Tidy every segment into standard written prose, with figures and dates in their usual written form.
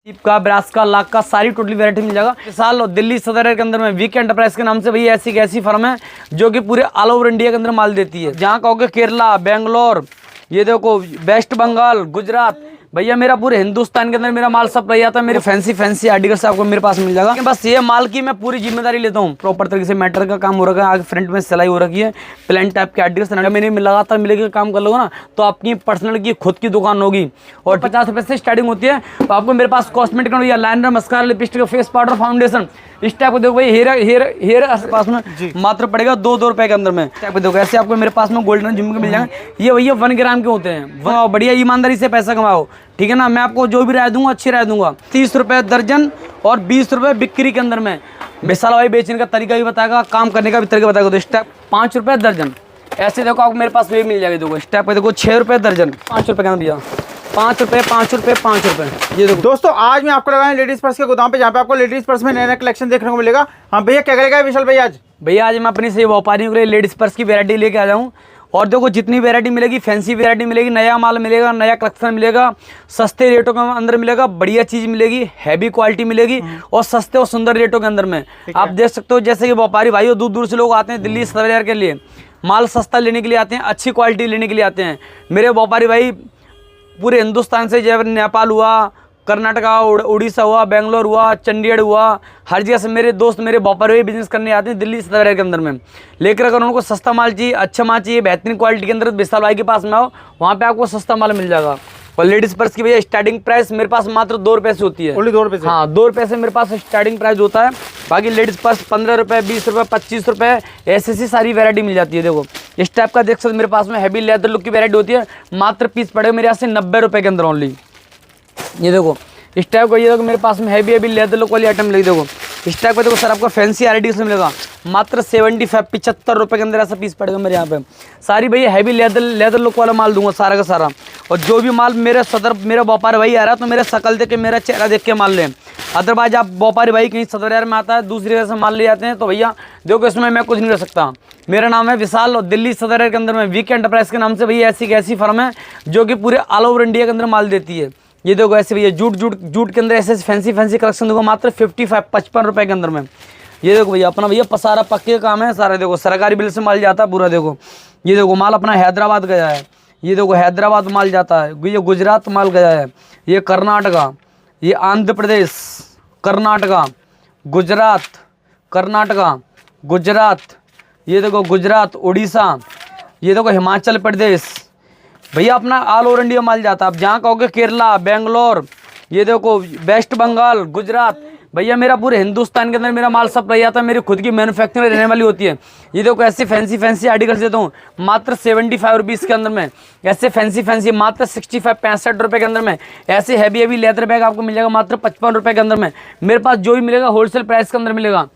Cheap का, brass का, लाख का, सारी टोटली वैरायटी मिल जाएगा। साल दिल्ली सदर के अंदर में वीके एंटरप्राइज के नाम से भैया ऐसी फर्म है जो कि पूरे ऑल ओवर इंडिया के अंदर माल देती है। जहाँ कहोगे केरला, बेंगलोर, ये देखो वेस्ट बंगाल, गुजरात, भैया मेरा पूरे हिंदुस्तान के अंदर मेरा माल सप्लाई आता है। मेरे फैंसी आर्टिकल्स आपको मेरे पास मिल जाएगा। बस ये माल की मैं पूरी जिम्मेदारी लेता हूँ। प्रॉपर तरीके से मैटर का काम हो रखा है, आगे फ्रंट में सिलाई हो रखी है, प्लेन टाइप के आर्टिकल्स मैंने लगातार मिलेगा काम कर लोगे ना तो आपकी पर्सनल की खुद की दुकान होगी। और 50 रुपये से स्टार्टिंग होती है। तो आपको मेरे पास कॉस्मेटिक या liner, mascara, lipstick, face powder, foundation, इस टाइप को देखो भाई हेयर पास में मात्र पड़ेगा 2 रुपए के अंदर में। टाइप को देखो ऐसे आपको मेरे पास में गोल्डन जिम के मिल जाएंगे। ये भैया 1 ग्राम के होते हैं। बढ़िया ईमानदारी से पैसा कमाओ, ठीक है ना। मैं आपको जो भी राय दूंगा अच्छी राय दूंगा। 30 रुपए दर्जन और 20 रुपए बिक्री के अंदर में। विशाल भाई बेचने का तरीका भी बताएगा, काम करने का भी तरीका बताएगा। तो इस टाइप 5 रुपए दर्जन ऐसे देखो आपको मेरे पास भी मिल जाएगी। देखो इस टाइप पे देखो 6 रुपए दर्जन, 5 रुपए के अंदर भैया 5 रुपए, 5 रुपए, 5 रुपए। ये देखो दोस्तों आज मैं आपको लगाया लेडीज पर्स के गोदाम पे, जहाँ पे आपको लेडीज पर्स में नया नया कलेक्शन देखने को मिलेगा। हाँ भैया क्या करेगा विशाल भाई आज? भैया आज मैं अपनी से व्यापारियों के लिए लेडीज पर्स की वैरायटी लेके आ जाऊँ। और देखो जितनी वैरायटी मिलेगी, फैंसी वैरायटी मिलेगी, नया माल मिलेगा, नया कलेक्शन मिलेगा, सस्ते रेटों के अंदर मिलेगा, बढ़िया चीज़ मिलेगी, हैवी क्वालिटी मिलेगी और सस्ते और सुंदर रेटों के अंदर में। आप देख सकते हो जैसे कि व्यापारी भाई दूर दूर से लोग आते हैं दिल्ली सदर के लिए, माल सस्ता लेने के लिए आते हैं, अच्छी क्वालिटी लेने के लिए आते हैं। मेरे व्यापारी भाई पूरे हिंदुस्तान से, जैसे नेपाल हुआ, कर्नाटका, उड़ीसा हुआ, बेंगलोर हुआ, चंडीगढ़ हुआ, हर जगह से मेरे दोस्त मेरे व्यापारी भाई बिजनेस करने आते हैं दिल्ली सदर के अंदर में। लेकर अगर उनको सस्ता माल चाहिए, अच्छा माल चाहिए, बेहतरीन क्वालिटी के अंदर, विशाल भाई के पास में आओ, वहाँ पे आपको सस्ता माल मिल जाएगा। और लेडीज पर्स की भैया स्टार्टिंग प्राइस मेरे पास मात्र 2 रुपये से होती है। ओनली 2 रुपये से? हाँ 2 रुपये से मेरे पास स्टार्टिंग प्राइस होता है। बाकी लेडीज पर्स 15 रुपये, 20 रुपये, 25 रुपये, ऐसी सारी वैरायटी मिल जाती है। देखो इस टाइप का देख सकते मेरे पास में हैवी लेदर लुक की वैरायटी होती है। मात्र पीस पड़ेगा मेरे यहाँ से 90 रुपये के अंदर ओनली। ये देखो इस टाइप का, ये देखो मेरे पास में हैवी लेदर लुक वाली आइटम मिलेगी। देखो इस टाइप का देखो सर आपको फैंसी आर्टिकल्स में मिलेगा मात्र 75 रुपये के अंदर ऐसा पीस पड़ेगा मेरे यहाँ पे। सारी भैया हैवी लेदर लुक वाला माल दूंगा सारा का सारा। और जो भी माल मेरे व्यापारी भाई आ रहा है तो मेरा शकल देख के, मेरा चेहरा देख के माल लें। अदरवाइज आप व्यापारी भाई कहीं सदर यार में आता है, दूसरी जगह से माल ले जाते हैं, तो भैया देखो इसमें मैं कुछ नहीं कर सकता। मेरा नाम है विशाल और दिल्ली सदर के अंदर में वीके एंटरप्राइज के नाम से भैया ऐसी फर्म है जो कि पूरे ऑल ओवर इंडिया के अंदर माल देती है। ये देखो ऐसे भैया जूट के अंदर ऐसे फैंसी कलेक्शन देखो मात्र 55 रुपए के अंदर में। ये देखो भैया अपना भैया सारा पक्के काम है सारा। देखो सरकारी बिल से माल जाता है पूरा। देखो ये देखो माल अपना हैदराबाद गया है। ये देखो हैदराबाद माल जाता है, ये गुजरात माल गया है, ये कर्नाटका, ये आंध्र प्रदेश, कर्नाटका, गुजरात, कर्नाटका, गुजरात, ये देखो गुजरात, उड़ीसा, ये देखो हिमाचल प्रदेश, भैया अपना ऑल ओवर इंडिया माल जाता है। आप जहाँ कहोगे केरला, बेंगलोर, ये देखो वेस्ट बंगाल, गुजरात, भैया मेरा पूरे हिंदुस्तान के अंदर मेरा माल सप्लाई आता है। मेरी खुद की मैन्युफैक्चरिंग रहने वाली होती है। ये देखो ऐसे फैंसी आर्टिकल्स देता हूँ मात्र 75 रुपीज़ के अंदर में। ऐसे फैंसी मात्र 65 रुपये के अंदर में। ऐसे हैवी लेदर बैग आपको मिल जाएगा मात्र 55 रुपये के अंदर में। मेरे पास जो भी मिलेगा होलसेल प्राइस के अंदर मिलेगा।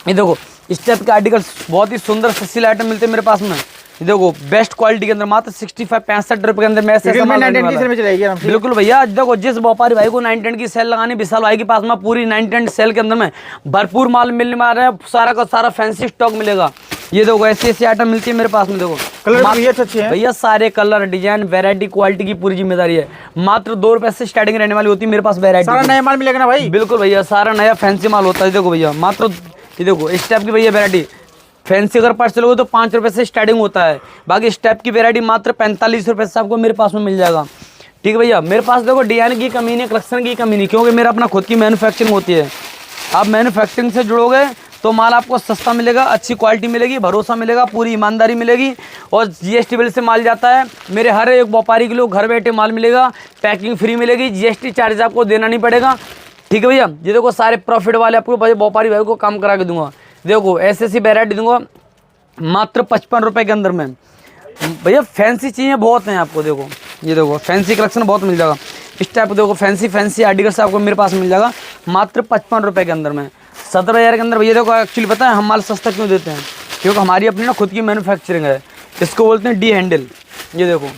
ये देखो इस टाइप के आर्टिकल्स बहुत ही सुंदर सस्ती आइटम मिलते हैं मेरे पास में। देखो बेस्ट क्वालिटी के अंदर मात्र 65 रुपए के अंदर में ऐसे बिल्कुल भैया। देखो जिस व्यापारी भाई को 910 की सेल लगानी, विशाल भाई के पास में पूरी 910 सेल के अंदर में भरपूर माल मिलने में आ रहा है। सारा का सारा फैंसी स्टॉक मिलेगा। ये देखो ऐसी आइटम मिलती है मेरे पास में। देखो कलर अच्छे हैं भैया, सारे कलर, डिजाइन, वैरायटी, क्वालिटी की पूरी जिम्मेदारी है। मात्र 2 रुपए से स्टार्टिंग रहने वाली होती है मेरे पास वैरायटी। सारा नया माल मिलेगा ना भाई? बिल्कुल भैया, सारा नया फैंसी माल होता है। देखो भैया मात्र ये देखो इस टाइप की भैया वैरायटी। फैंसी अगर पर्स लोगे तो 5 रुपये से स्टार्टिंग होता है। बाकी इस टाइप की वैरायटी मात्र 45 रुपये से आपको मेरे पास में मिल जाएगा। ठीक है भैया, मेरे पास देखो डिजाइन की कमी नहीं, कलेक्शन की कमी नहीं, क्योंकि मेरा अपना खुद की मैन्युफैक्चरिंग होती है। आप मैन्युफैक्चरिंग से जुड़ोगे तो माल आपको सस्ता मिलेगा, अच्छी क्वालिटी मिलेगी, भरोसा मिलेगा, पूरी ईमानदारी मिलेगी। और GST बिल से माल जाता है। मेरे हर एक व्यापारी के लोग घर बैठे माल मिलेगा, पैकिंग फ्री मिलेगी, GST चार्ज आपको देना नहीं पड़ेगा। ठीक है भैया, ये देखो सारे प्रॉफिट वाले आपको व्यापारी भाई को काम करा के दूंगा। देखो ऐसी वैरायटी दूंगा मात्र 55 रुपये के अंदर में। भैया फैंसी चीज़ें बहुत हैं आपको। देखो ये देखो फैंसी कलेक्शन बहुत मिल जाएगा। इस टाइप देखो फैंसी आर्टिकल्स आपको मेरे पास मिल जाएगा मात्र 55 रुपये के अंदर में। 17,000 के अंदर भैया देखो एक्चुअली पता है हम माल सस्ता क्यों देते हैं, क्योंकि हमारी अपनी ना खुद की मैन्युफैक्चरिंग है। इसको बोलते हैं डी हैंडल। ये देखो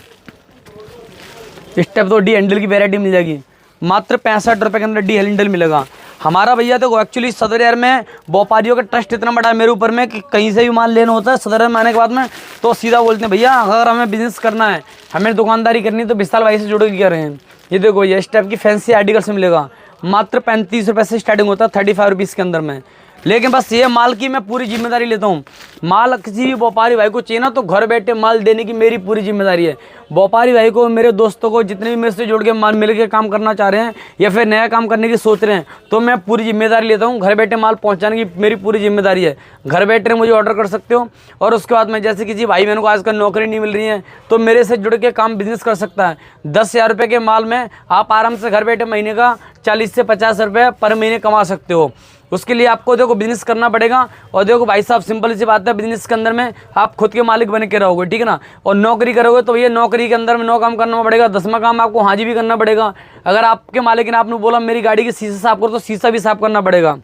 इस टाइप तो डी हैंडल की वैरायटी मिल जाएगी मात्र 65 रुपये के अंदर। डी हैंडल मिलेगा हमारा भैया। देखो एक्चुअली सदर यार में व्यापारियों का ट्रस्ट इतना बड़ा है मेरे ऊपर में कि कहीं से भी माल लेना होता है सदर में आने के बाद में तो सीधा बोलते हैं भैया अगर हमें बिजनेस करना है, हमें दुकानदारी करनी है तो विशाल भाई से जुड़ के कर रहे हैं। ये देखो ये इस टाइप की फैंसी आर्टिकल्स मिलेगा मात्र 35 रुपये से स्टार्टिंग होता है 35 रुपीज़ के अंदर में। लेकिन बस ये माल की मैं पूरी जिम्मेदारी लेता हूँ। माल किसी भी व्यापारी भाई को चाहिए ना तो घर बैठे माल देने की मेरी पूरी जिम्मेदारी है। व्यापारी भाई को, मेरे दोस्तों को, जितने भी मेरे से जुड़ के माल मिल के काम करना चाह रहे हैं या फिर नया काम करने की सोच रहे हैं, तो मैं पूरी जिम्मेदारी लेता हूँ। घर बैठे माल पहुँचाने की मेरी पूरी जिम्मेदारी है। घर बैठे मुझे ऑर्डर कर सकते हो। और उसके बाद में जैसे किसी भाई बहन को आजकल नौकरी नहीं मिल रही है तो मेरे से जुड़ के काम बिजनेस कर सकता है। 10,000 रुपये के माल में आप आराम से घर बैठे महीने का 40 से 50 रुपये पर महीने कमा सकते हो। उसके लिए आपको देखो बिजनेस करना पड़ेगा। और देखो भाई साहब, सिंपल सी बात है, बिजनेस के अंदर में आप खुद के मालिक बन के रहोगे, ठीक है ना। और नौकरी करोगे तो ये नौकरी के अंदर में 9 काम करना पड़ेगा, 10वां काम आपको हाजी भी करना पड़ेगा। अगर आपके मालिक ने आपने बोला मेरी गाड़ी के शीशे साफ करो तो शीशा भी साफ करना पड़ेगा,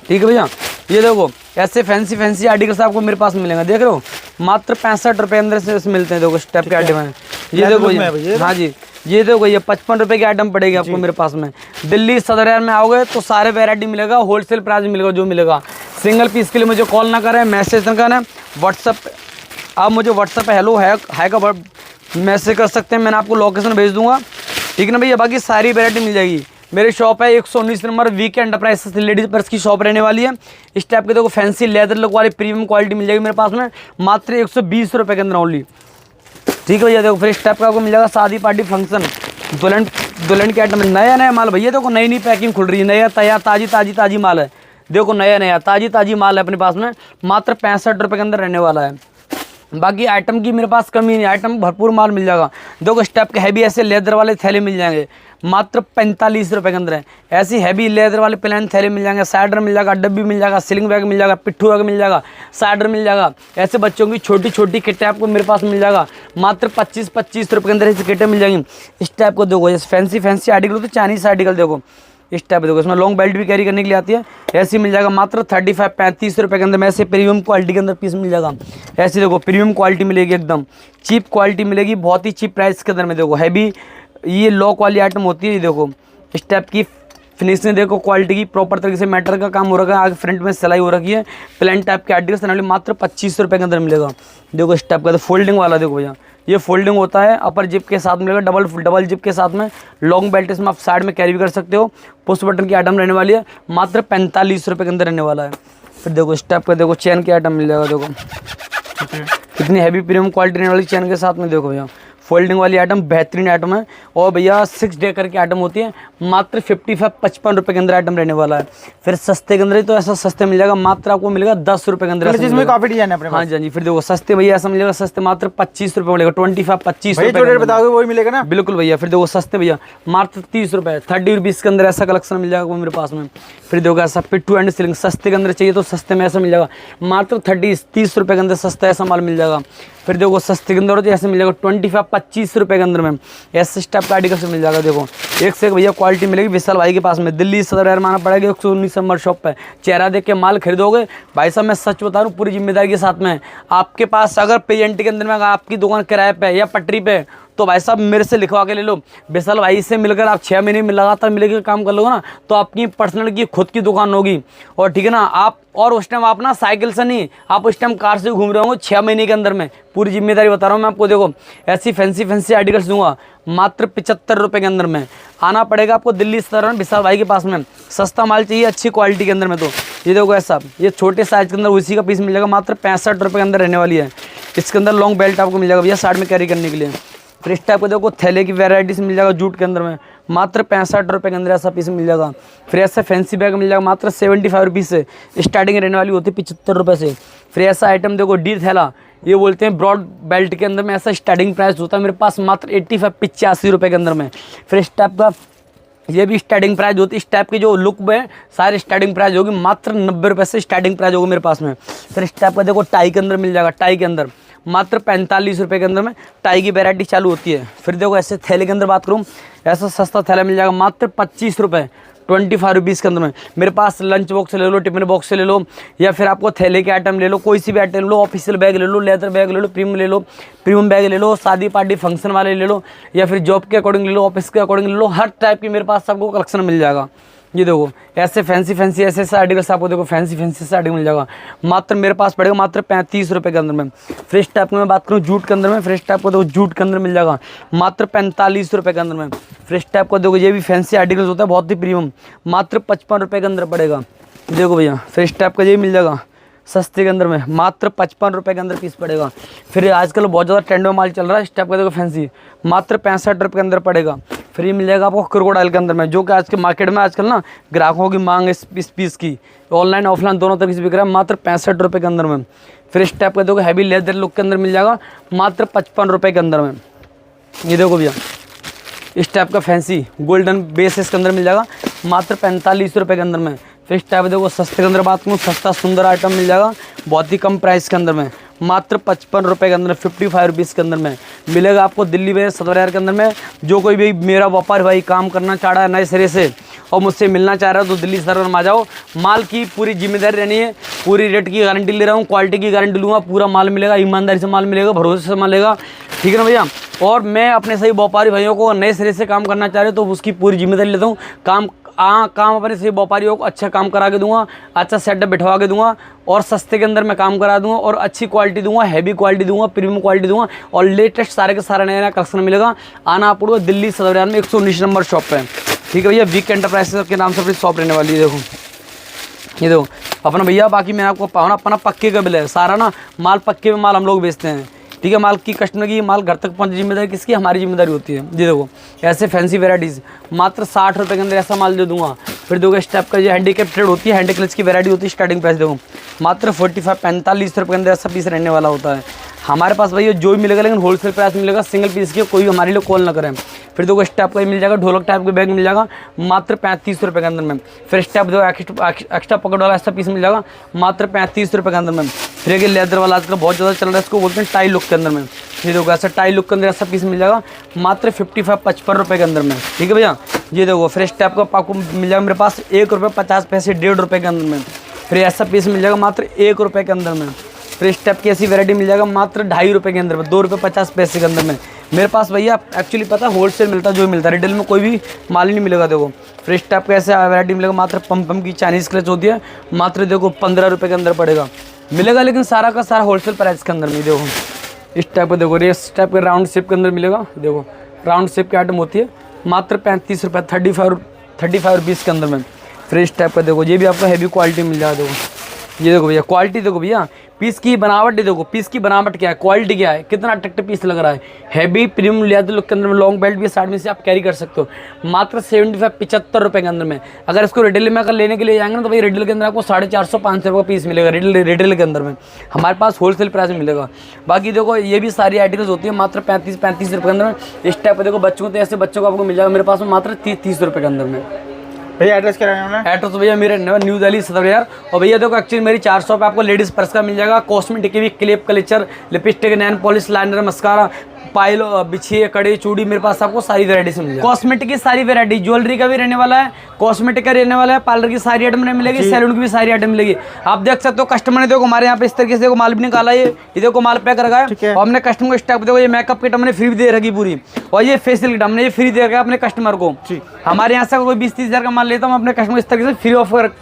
ठीक है भैया। ये देखो ऐसे फैंसी आर्टिकल्स आपको मेरे पास मिलेंगे, देख रहे हो, मात्र 65 रुपये अंदर से मिलते हैं। देखो स्टेप के आइटम है ये, देखो हाँ जी, ये देखो ये 55 रुपये के आइटम पड़ेगी आपको मेरे पास में। दिल्ली सदर यार में आओगे तो सारे वैरायटी मिलेगा, होलसेल प्राइस मिलेगा जो मिलेगा। सिंगल पीस के लिए मुझे कॉल ना करें, मैसेज ना करें। व्हाट्सअप, आप मुझे व्हाट्सअप हेलो है का मैसेज कर सकते हैं, मैंने आपको लोकेशन भेज दूंगा, ठीक है ना भैया। बाकी सारी वैरायटी मिल जाएगी। मेरी शॉप है 119 number VK enterprises, ladies purse की शॉप रहने वाली है। इस टाइप के देखो फैंसी लेदर लुक वाली प्रीमियम क्वालिटी मिल जाएगी मेरे पास में, मात्र 120 रुपये के अंदर ओनली, ठीक है भैया। देखो फिर इस टाइप का आपको मिल जाएगा शादी पार्टी फंक्शन दुल्हन के आइटम, नया माल भैया। देखो नई पैकिंग खुल रही है, नया तैयार ताजी माल है। देखो नया ताजी माल है अपने पास में, मात्र 65 रुपये के अंदर रहने वाला है। बाकी आइटम की मेरे पास कमी नहीं, आइटम भरपूर माल मिल जाएगा। देखो स्टेप के हैवी ऐसे लेदर वाले थैले मिल जाएंगे, मात्र 45 रुपये के अंदर है। ऐसी हैवी लेदर वाले प्लेन थैले मिल जाएंगे, साइडर मिल जाएगा, डब्बी मिल जाएगा, स्लिंग बैग मिल जाएगा, पिट्ठू बैग मिल जाएगा, साइडर मिल जाएगा। ऐसे बच्चों की छोटी किटें आपको मेरे पास मिल जाएगा, मात्र 25 रुपये के अंदर ऐसी किटें मिल जाएंगी। इस टाइप को देखो, जैसे फैंसी आर्टिकल तो चाइनीज आर्टिकल देखो इस टाइप देखो, इसमें लॉन्ग बेल्ट भी कैरी करने के लिए आती है। ऐसी मिल जाएगा मात्र 35 रुपये के अंदर में। ऐसे प्रीमियम क्वालिटी के अंदर पीस मिल जाएगा। ऐसी देखो प्रीमियम क्वालिटी मिलेगी, एकदम चीप क्वालिटी मिलेगी, बहुत ही चीप प्राइस के अंदर में। देखो हैवी ये लॉक वाली आइटम होती है। देखो इस टाइप की फिनिशिंग देखो, क्वालिटी की प्रॉपर तरीके से मैटर का काम हो रखा है, आगे फ्रंट में सिलाई हो रखी है। प्लेन टाइप के आर्टिकल्स मात्र 25 रुपये के अंदर मिलेगा। देखो इस टाइप का तो फोल्डिंग वाला देखो भैया, ये फोल्डिंग होता है, अपर जिप के साथ मिलेगा, डबल जिप के साथ में। लॉन्ग बेल्ट इसमें आप साइड में कैरी भी कर सकते हो। पुश बटन की आइटम रहने वाली है, मात्र 45 रुपये के अंदर रहने वाला है। फिर देखो इस टाइप का देखो चेन की आइटम मिल जाएगा। देखो कितनी हैवी प्रीमियम क्वालिटी रहने वाली चेन के साथ में। देखो भैया फोल्डिंग वाली आइटम बेहतरीन आइटम है। और भैया 6 डे करके आइटम होती है, मात्र 55 रुपये के अंदर आइटम रहने वाला है। फिर सस्ते के अंदर ही तो ऐसा सस्ते मिल जाएगा, मात्र आपको मिलेगा 10 रुपये के अंदर। जिसमें काफी डिजाइन है अपने पास। हाँ जी, फिर देखो सस्ते भैया ऐसा मिलेगा, सस्ते मात्र 25 रुपये मिलेगा, 25 रुपये बताओगे वही मिलेगा ना। बिल्कुल भैया। फिर देखो सस्ते भैया मात्र 30 रुपये, 30 रुपीज़ के अंदर ऐसा कलेक्शन मिल जाएगा वो मेरे पास में। फिर देखो ऐसा पिट्ठू एंड सिलिंग सस्ते के अंदर चाहिए तो सस्ते में ऐसा मिल जाएगा, मात्र 30 रुपये के अंदर सस्ता ऐसा माल मिल जाएगा। फिर देखो सस्ते के अंदर ऐसे मिल जाएगा 25 रुपये के अंदर में, ऐसे स्टेप का आर्टिकल से मिल जाएगा। देखो एक से एक भैया क्वालिटी मिलेगी विशाल भाई के पास में। दिल्ली सदर यार माना पड़ेगा 119 नंबर शॉप पे। चेहरा देख के माल खरीदोगे भाई साहब, मैं सच बता रहा हूँ पूरी जिम्मेदारी के साथ में। आपके पास अगर पेजेंटी के अंदर में अगर आपकी दुकान किराए पे या पटरी पे, तो भाई साहब मेरे से लिखवा के ले लो। विशाल भाई से मिलकर आप 6 महीने में लगातार मिलकर काम कर लोगे ना, तो आपकी पर्सनल की खुद की दुकान होगी। और ठीक है ना, आप और उस टाइम आप ना साइकिल से नहीं, आप उस टाइम कार से घूम रहे होंगे 6 महीने के अंदर में। पूरी जिम्मेदारी बता रहा हूँ मैं आपको। देखो ऐसी फैंसी आर्टिकल्स दूंगा मात्र 75 रुपये के अंदर में। आना पड़ेगा आपको दिल्ली सदर विशाल भाई के पास में। सस्ता माल चाहिए अच्छी क्वालिटी के अंदर में, तो ये देखो ऐसा ये छोटे साइज के अंदर उसी का पीस मिल जाएगा, मात्र 65 रुपये के अंदर रहने वाली है। इसके अंदर लॉन्ग बेल्ट आपको मिल जाएगा भैया साइड में कैरी करने के लिए। फिर इस टाइप को देखो थैले की वेराइटीज मिल जाएगा जूट के अंदर में, मात्र 65 रुपये के अंदर ऐसा पीस मिल जाएगा। फिर ऐसा फैंसी बैग मिल जाएगा मात्र 75 रुपीज़ से स्टार्टिंग रहने वाली होती है 75 रुपये से। फिर ऐसा आइटम देखो डी थैला, ये बोलते हैं ब्रॉड बेल्ट के अंदर में, ऐसा स्टार्टिंग प्राइस होता है मेरे पास मात्र 85 रुपये के अंदर में। फिर इस टाइप का ये भी स्टार्टिंग प्राइस होती है। इस टाइप की जो लुक में सारी स्टार्टिंग प्राइस होगी, मात्र 90 रुपये से स्टार्टिंग प्राइस होगी मेरे पास में। फिर इस टाइप का देखो टाई के अंदर मिल जाएगा, टाई के अंदर मात्र 45 रुपये के अंदर में टाई की वैरायटी चालू होती है। फिर देखो ऐसे थैले के अंदर बात करूँ, ऐसा सस्ता थैला मिल जाएगा मात्र 25 रुपये, 25 रुपीज़ के अंदर में। मेरे पास लंच बॉक्स ले लो, टिफिन बॉक्स ले लो, या फिर आपको थैले के आइटम ले लो, कोई सी भी आइटम ले लो, ऑफिशियल बैग ले लो, लेदर बैग ले लो, प्रीमियम बैग ले लो, शादी पार्टी फंक्शन वाले ले लो, या फिर जॉब के अकॉर्डिंग ले लो, ऑफिस के अकॉर्डिंग ले लो। हर टाइप की मेरे पास सबको कलेक्शन मिल जाएगा। ये देखो ऐसे फैंसी ऐसे ऐसे आर्टिकल्स आपको देखो फैंसी ऐसे आर्टिकल मिल जाएगा। मात्र मेरे पास पड़ेगा मात्र 35 रुपये के अंदर में। फ्रेश टाइप में मैं बात करूँ जूट के अंदर में, फ्रेश टाइप को देखो जूट के अंदर मिल जाएगा मात्र 45 रुपये के अंदर में। फ्रेश टाइप को देखो ये भी फैंसी आर्टिकल्स होता है बहुत ही प्रीमियम, मात्र 55 रुपये के अंदर पड़ेगा। देखो भैया फ्रेश टाइप का ये मिल जाएगा सस्ते के अंदर में, मात्र 55 रुपये के अंदर पीस पड़ेगा। फिर आजकल बहुत ज़्यादा ट्रेंड में माल चल रहा है इस टाइप का देखो फैंसी, मात्र 65 रुपये के अंदर पड़ेगा। फिर ये मिल जाएगा आपको क्रोकोडाइल के अंदर में, जो कि आज के मार्केट में आजकल ना ग्राहकों की मांग है इस पीस की, ऑनलाइन ऑफलाइन दोनों तरीके से बिक रहा है, मात्र 65 रुपये के अंदर में। फिर इस टाइप का देखो हैवी लेदर लुक के अंदर मिल जाएगा मात्र 55 रुपये के अंदर में। ये देखो भैया इस टाइप का फैंसी गोल्डन बेस इसके अंदर मिल जाएगा मात्र 45 रुपये के अंदर में। फिर इस टाइप देखो सस्ते के अंदर बात करूँ, सस्ता सुंदर आइटम मिल जाएगा बहुत ही कम प्राइस के अंदर में, मात्र 55 रुपये के अंदर, 55 रुपीज़ के अंदर में मिलेगा आपको दिल्ली में सदर बाजार के अंदर में। जो कोई भी मेरा व्यापार भाई काम करना चाह रहा है नए सिरे से और मुझसे मिलना चाह रहा है तो दिल्ली सदर में आ जाओ। माल की पूरी जिम्मेदारी रहनी है, पूरी रेट की गारंटी ले रहा हूँ, क्वालिटी की गारंटी लूँगा, पूरा माल मिलेगा, ईमानदारी से माल मिलेगा, भरोसे से माल मिलेगा, ठीक है ना भैया। और मैं अपने सही व्यापारी भाइयों को नए सिरे से काम करना चाह रहे तो उसकी पूरी जिम्मेदारी लेता हूँ। काम अपने सही व्यापारियों को अच्छा काम करा के दूंगा, अच्छा सेटअप बिठवा के दूंगा और सस्ते के अंदर मैं काम करा दूंगा और अच्छी क्वालिटी दूंगा, हैवी क्वालिटी दूंगा, प्रीमियम क्वालिटी दूंगा और लेटेस्ट सारे के सारा नया कलेक्शन मिलेगा। आना आपको दिल्ली सदर बाजार में 119 नंबर शॉप पे, ठीक है भैया। वीक एंटरप्राइजेस के नाम से अपनी शॉप रहने वाली है। देखो ये देखो अपना भैया, बाकी मैंने आपको पाना अपना पक्के का बिल है सारा ना, माल पक्के में माल हम लोग बेचते हैं, ठीक है। माल की कस्टमर की माल घर तक पहुंचे जिम्मेदारी किसकी, हमारी जिम्मेदारी होती है। जी देखो ऐसे फैंसी वेराइटीज़ मात्र 60 रुपये के अंदर ऐसा माल दे दूंगा। फिर देखो इस टाइप का जो हैंडीकैप ट्रेड होती है, हैंडीक्लच की वैरायटी होती है, स्टार्टिंग प्राइस देखो मात्र 45 रुपये के अंदर ऐसा पीस रहने वाला होता है हमारे पास भैया। जो भी मिलेगा लेकिन होलसेल प्राइस मिलेगा, सिंगल पीस की कोई हमारे लिए कॉल ना करें। फिर देखो इस टाइप का मिल जाएगा, ढोलक टाइप का बैग मिल जाएगा मात्र 35 रुपये के अंदर में। फिर इस टाइप देखो एक्स्ट्रा पकड़ वाला ऐसा पीस मिल जाएगा मात्र 35 रुपये के अंदर में। फिर ये लेदर वाला आजकल बहुत ज़्यादा चल रहा है, इसको बोलते हैं टाई लुक के अंदर में। ये देखो ऐसा टाई लुक के अंदर ऐसा पीस मिल जाएगा मात्र 55 रुपये के अंदर में, ठीक है भैया। ये देखो फ्रेश टाइप का आपको मिल जाएगा मेरे पास 1 रुपये 50 पैसे, 1.5 रुपये के अंदर में। फिर ऐसा पीस मिल जाएगा मात्र 1 रुपये के अंदर में। फिर इस टाइप की ऐसी वैरायटी मिल जाएगा मात्र 2.5 रुपये के अंदर में, 2 रुपये 50 पैसे के अंदर में। मेरे पास भैया एक्चुअली पता है होलसेल मिलता है, जो मिलता है रिटेल में कोई भी माल ही नहीं मिलेगा। देखो फिर इस टाइप का ऐसे वैरायटी मिलेगा मात्र पम की चाइनीज़ क्लच होती है, मात्र देखो 15 रुपये के अंदर पड़ेगा मिलेगा, लेकिन सारा का सारा होलसेल प्राइस के अंदर में। देखो इस टाइप का देखो इस टाइप के राउंड शेप के अंदर मिलेगा, देखो राउंड शेप की आइटम होती है मात्र 35 रुपये, 35 रुपीज़ के अंदर में। फिर इस टाइप का देखो ये भी आपको हैवी क्वालिटी मिल जाएगा। देखो ये देखो भैया क्वालिटी देखो भैया, पीस की बनावट देखो, पीस की बनावट क्या है, क्वालिटी क्या है, कितना अट्रैक्टिव पीस लग रहा है। हैवी प्रीमियम लेदर लुक के अंदर में, लॉन्ग बेल्ट भी साइड में से आप कैरी कर सकते हो मात्र 75 रुपये के अंदर में। अगर इसको रिटेल में अगर लेने के लिए जाएंगे ना तो भाई रिटेल के अंदर आपको 450-500 रुपये का पीस मिलेगा रिटेल के अंदर में, हमारे पास होलसेल प्राइस में मिलेगा। बाकी देखो ये भी सारी आर्टिकल्स होती है मात्र 35 रुपये के अंदर में। इस टाइप का देखो बच्चों को, ऐसे बच्चों को आपको मिल जाएगा मेरे पास में मात्र 30 रुपये के अंदर में। भैया एड्रेस क्या रहने वाला है? एड्रेस भैया मेरे न्यू दिल्ली सदर बाजार। और भैया देखो एक्चुअली मेरी 4 शॉप आपको लेडीज़ पर्स का मिल जाएगा, कॉस्मेटिक की भी, क्लिप, कलेचर, लिपस्टिक, नैन पॉलिश, लाइनर, मस्कारा, पायल, बिछिए, कड़े, चूड़ी, मेरे पास आपको सारी वैरायटी से मिल जाएगी। कॉस्मेटिक की सारी वैरायटी, ज्वेलरी का भी रहने वाला है, कॉस्मेटिक का रहने वाला है, पार्लर की सारी आइटम मिलेगी, सैलून की भी सारी आइटम मिलेगी। आप देख सकते हो कस्टमर ने देखो हमारे यहाँ पे इस तरीके से देखो माल भी निकाला है, ये देखो माल पैक रखा है और हमने कस्टमर को स्टॉक देखो, ये मेकअप किट हमने फ्री दे रखी पूरी, और ये फेशियल किट हमने ये फ्री दे रखा है अपने कस्टमर को। हमारे यहाँ से कोई 20-30 हज़ार का माल लेता हूँ, अपने कस्टमर इस तरीके से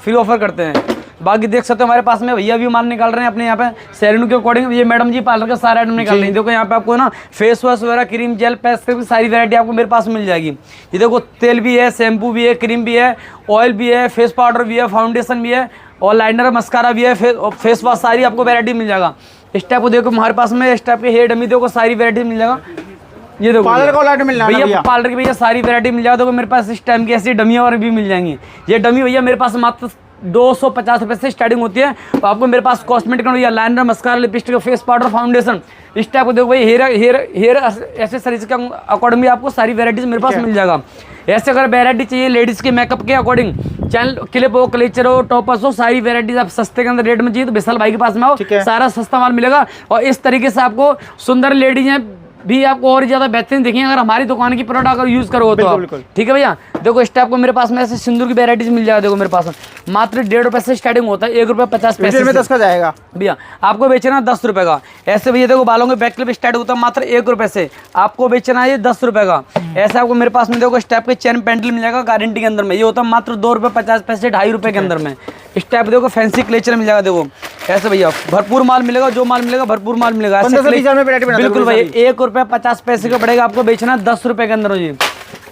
फ्री ऑफर करते हैं। बाकी देख सकते हो हमारे पास में भैया भी माल निकाल रहे हैं अपने यहाँ पे सैलून के अकॉर्डिंग। ये मैडम जी पार्लर का सारा आइटम निकाल रही है। देखो यहाँ पे आपको ना फेस वॉश वगैरह, क्रीम, जेल, पेस्ट की सारी वैरायटी आपको मेरे पास मिल जाएगी। ये देखो तेल भी है, शैम्पू भी है, क्रीम भी है, ऑयल भी है, फेस पाउडर भी है, फाउंडेशन भी है और लाइनर, मस्कारा भी है, फेस वॉश, सारी आपको वैरायटी मिल जाएगा। इस टाइप को देखो हमारे पास में इस टाइप के हेयर डमी देखो सारी वैरायटी मिल जाएगा। ये देखो पार्लर का वैरायटी मिल जाएगा भैया, पार्लर की भैया सारी वैरायटी मिल जाएगा। देखो मेरे पास इस टाइम की ऐसी डमियाँ और भी मिल जाएंगी। ये डमी भैया मेरे पास मात्र 250 रुपये से स्टार्टिंग होती है। तो आपको मेरे पास कॉस्मेटिक भैया liner, mascara, lipstick, face powder, foundation, इस टाइप को देखो भाई हेयर एक्सेसरीज के अकॉर्डिंग भी आपको सारी वैराइटीज मेरे पास मिल जाएगा। ऐसे अगर वैरायटी चाहिए लेडीज़ के मेकअप के अकॉर्डिंग, चैनल क्लिप हो, क्लेचर हो, टॉपर्स हो, सारी वैराइटीज आप सस्ते के अंदर रेट में चाहिए तो विशाल भाई के पास में आओ, सारा सस्ता माल मिलेगा। और इस तरीके से आपको सुंदर लेडीज हैं भी आपको और ज़्यादा बेहतरीन दिखेंगे अगर हमारी दुकान की प्रोडक्ट अगर यूज़ करो तो, ठीक है भैया। देखो इस टाइप को मेरे पास में ऐसे सिंदूर की वेराइटीज मिल जाएगा। देखो मेरे पास में मात्र 1.5 रुपए से स्टार्टिंग होता है, 1 रुपये 50 पैसे रिटेल में 10 का जाएगा भैया। आपको बेचना 10 रुपए का। ऐसे भैया देखो बालों के बैक क्लिप स्टार्ट होता है मात्र 1 रुपए से, आपको बेचना है ये 10 रुपए का। ऐसे आपको मेरे पास में देखो इस टाइप के चेन पेंडल मिल जाएगा गारंटी के अंदर में, ये होता है मात्र 2 रुपये 50 पैसे, 2.5 रुपए के अंदर में। इस टाइप देखो फैंसी क्लेचर मिल जाएगा। देखो ऐसे भैया भरपूर माल मिलेगा, जो माल मिलेगा भरपूर माल मिलेगा। बिल्कुल भाई 1 रुपये 50 पैसे का पड़ेगा, आपको बेचना 10 रुपए के अंदर। जी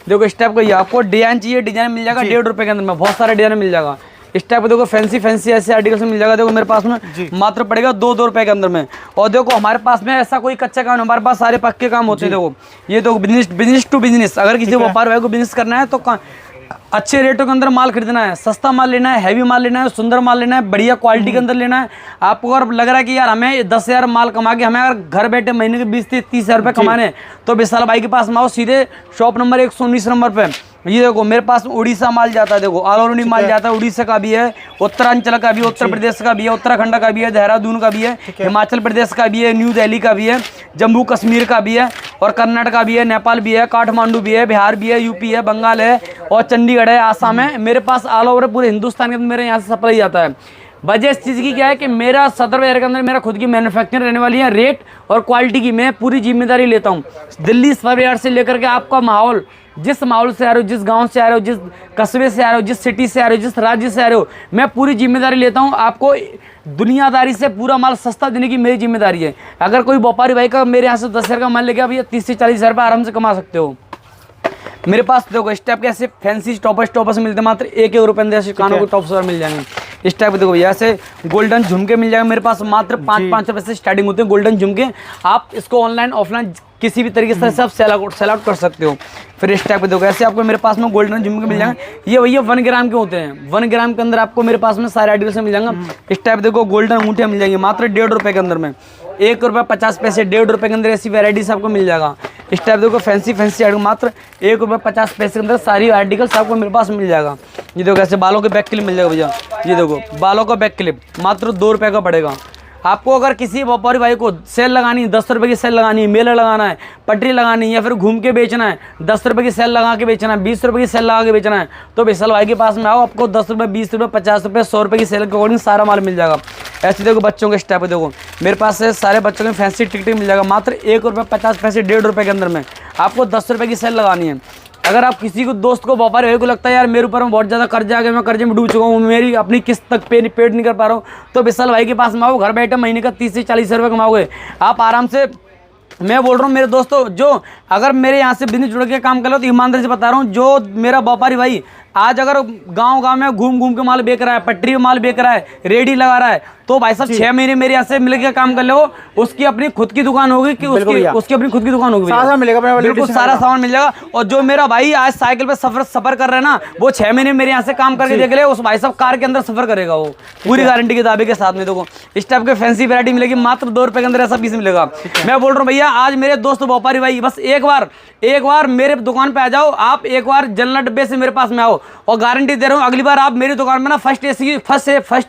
देखो इस टाइप को ये आपको डिजाइन चाहिए, डिजाइन मिल जाएगा 1.5 रुपए के अंदर में, बहुत सारे डिजाइन मिल जाएगा। इस टाइप को देखो फैंसी ऐसे आर्टिकल्स मिल जाएगा। देखो मेरे पास में मात्र पड़ेगा 2 रुपए के अंदर में। और देखो हमारे पास में ऐसा कोई कच्चा काम, हमारे पास सारे पक्के काम होते हैं। देखो ये तो बिजनेस टू बिजनेस, अगर किसी व्यापार भाई को बिजनेस करना है तो अच्छे रेटों के अंदर माल खरीदना है, सस्ता माल लेना है, हैवी माल लेना है, सुंदर माल लेना है, बढ़िया क्वालिटी के अंदर लेना है। आपको अगर लग रहा है कि यार हमें 10,000 माल कमा के हमें अगर घर बैठे महीने के 20 से 30,000 रुपये कमाने हैं, तो विशाल भाई के पास में आओ, सीधे शॉप नंबर 119 नंबर पे। ये देखो मेरे पास उड़ीसा माल जाता है, देखो ऑल ओवर इंडिया माल जाता है। उड़ीसा का भी है, उत्तरांचल का भी है, उत्तर प्रदेश का भी है, उत्तराखंड का भी है, देहरादून का भी है, हिमाचल प्रदेश का भी है, न्यू दिल्ली का भी है, जम्मू कश्मीर का भी है, और कर्नाटक का भी है, नेपाल भी है, काठमांडू भी है, बिहार भी है, यूपी है, बंगाल है, और चंडीगढ़ है, आसाम है। मेरे पास ऑल ओवर पूरे हिंदुस्तान के अंदर मेरे यहाँ से सप्लाई जाता है। वजह इस चीज़ की क्या है कि मेरा सदर बाजार के अंदर मेरा खुद की मैन्युफैक्चरिंग रहने वाली है, रेट और क्वालिटी की मैं पूरी जिम्मेदारी लेता हूँ। दिल्ली सदर बाजार से लेकर के आपका माहौल, जिस माहौल से आ रहे हो, जिस गांव से आ रहे हो, जिस कस्बे से आ रहे हो, जिस सिटी से आ रहे हो, जिस राज्य से आ रहे हो, मैं पूरी जिम्मेदारी लेता हूं। आपको दुनियादारी से पूरा माल सस्ता देने की मेरी जिम्मेदारी है। अगर कोई व्यापारी भाई का मेरे यहाँ से 10,000 का माल लेके भैया 30 से 40,000 रुपये आराम से कमा सकते हो। मेरे पास देखो इस टाइप के ऐसे फैंसी टॉपर्स मिलते हैं मात्र 1 रुपये अंदर, ऐसे कानों के टॉप्स मिल जाएंगे। इस टाइप देखो भैया ऐसे गोल्डन झुमके मिल जाएंगे मेरे पास, मात्र 5 रुपये से स्टार्टिंग होते हैं गोल्डन झुमके। आप इसको ऑनलाइन ऑफलाइन किसी भी तरीके से आप सेल आउट कर सकते हो। फिर इस टाइप पे देखो ऐसे आपको मेरे पास में गोल्डन झुमके मिल जाएंगे। ये भैया 1 ग्राम के होते हैं, 1 ग्राम के अंदर आपको मेरे पास में सारे आर्टिकल्स मिल जाएंगे। इस टाइप देखो गोल्डन अंगूठियाँ मिल जाएंगी मात्र 1.5 रुपये के अंदर में, 1 रुपये 50 पैसे, 1.5 रुपये के अंदर ऐसी वेराइटीज आपको मिल जाएगा। इस टाइप देखो फैंसी आर्टिकल मात्र 1 रुपये 50 पैसे के अंदर सारी आर्टिकल्स आपको मेरे पास मिल जाएगा। ये देखो ऐसे बालों के बैक क्लिप मिल जाएगा भैया। ये देखो बालों का बैक क्लिप मात्र 2 रुपये का पड़ेगा। आपको अगर किसी व्यापारी भाई को सेल लगानी है, 10 रुपये की सेल लगानी है, मेला लगाना है, पटरी लगानी है, या फिर घूम के बेचना है, 10 रुपये की सेल लगा के बेचना है, 20 रुपये की सेल लगा के बेचना है, तो विशाल भाई के पास में आओ। आपको 10 रुपये, 20 रुपये, 50 रुपये, 100 रुपये की सेल के अकॉर्डिंग सारा माल मिल जाएगा। ऐसे देखो बच्चों के स्टेप देखो मेरे पास से सारे बच्चों के फैंसी टिकट मिल जाएगा मात्र 1 रुपये 50 पैसे, 1.5 रुपये के अंदर में। आपको 10 रुपये की सेल लगानी है। अगर आप किसी को दोस्त को व्यापारी भाई को लगता है यार मेरे ऊपर में बहुत ज़्यादा कर्जा आ गया, मैं कर्जे में डूब चुका हूँ, मेरी अपनी किस्त तक पेड नहीं कर पा रहा हूँ, तो विशाल भाई के पास में आओ। घर बैठे महीने का 30 से 40 रुपये कमाओगे आप आराम से। मैं बोल रहा हूँ मेरे दोस्तों, जो अगर मेरे यहाँ से बिजनेस जुड़ के काम कर लो तो ईमानदारी से बता रहा हूँ, जो मेरा व्यापारी भाई आज अगर गांव में घूम के माल बेच रहा है, पटरी में माल बेच रहा है, रेडी लगा रहा है, तो भाई साहब 6 महीने मेरे यहाँ से मिलकर काम कर लो, उसकी अपनी खुद की दुकान होगी कि उसकी अपनी खुद की दुकान होगी, सारा मिलेगा, बिल्कुल सारा सामान मिल जाएगा। और जो मेरा भाई आज साइकिल पे सफर कर रहा है ना, वो 6 महीने मेरे यहाँ से काम करके देख ले, उस भाई साहब कार के अंदर सफर करेगा वो, पूरी गारंटी के दावे के साथ में। देखो इस टाइप के फैंसी वैरायटी मिलेगी मात्र 2 रुपये के अंदर, ऐसा पीस मिलेगा। मैं बोल रहा हूँ भैया आज मेरे दोस्त व्यापारी भाई बस एक बार मेरे दुकान पे आ जाओ, आप एक बार जनरल डब्बे से मेरे पास में आओ, और गारंटी दे रहा हूँ अगली बार आप मेरी दुकान में ना फर्स्ट